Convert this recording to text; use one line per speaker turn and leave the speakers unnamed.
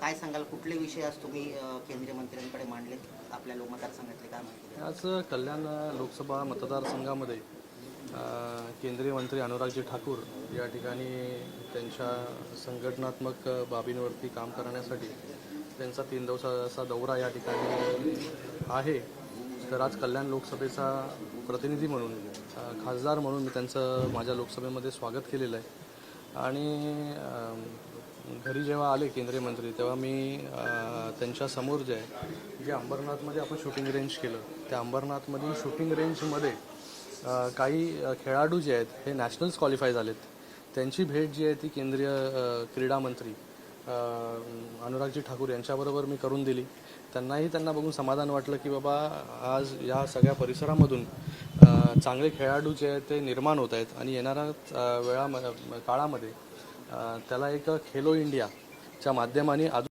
काय सांगाल, कुठले विषय आज तुम्ही केंद्रीय मंत्र्यांकडे मांडले आपल्या मतदारसंघातले, काय माहिती?
आज कल्याण लोकसभा मतदारसंघामध्ये केंद्रीय मंत्री अनुरागजी ठाकूर या ठिकाणी त्यांच्या संघटनात्मक बाबींवरती काम करण्यासाठी त्यांचा 3 दिवसाचा दौरा या ठिकाणी आहे. तर आज कल्याण लोकसभेचा प्रतिनिधी म्हणून खासदार म्हणून मी त्यांचं माझ्या लोकसभेमध्ये स्वागत केलेलं आहे. आणि घरी जेव्हा आले केंद्रीय मंत्री तेव्हा मी त्यांच्यासमोर जे अंबरनाथमध्ये आपण शूटिंग रेंज केलं, त्या अंबरनाथमधील शूटिंग रेंजमध्ये काही खेळाडू जे आहेत हे नॅशनल्स क्वालिफाय झालेत. त्यांची भेट जी आहे ती केंद्रीय क्रीडा मंत्री अनुरागजी ठाकूर यांच्याबरोबर मी करून दिली. त्यांना बघून समाधान वाटलं की बाबा आज या सगळ्या परिसरामधून चांगले खेळाडू जे आहेत ते निर्माण होत आहेत आणि येणाऱ्या काळामध्ये त्याला एक खेलो इंडियाच्या माध्यमाने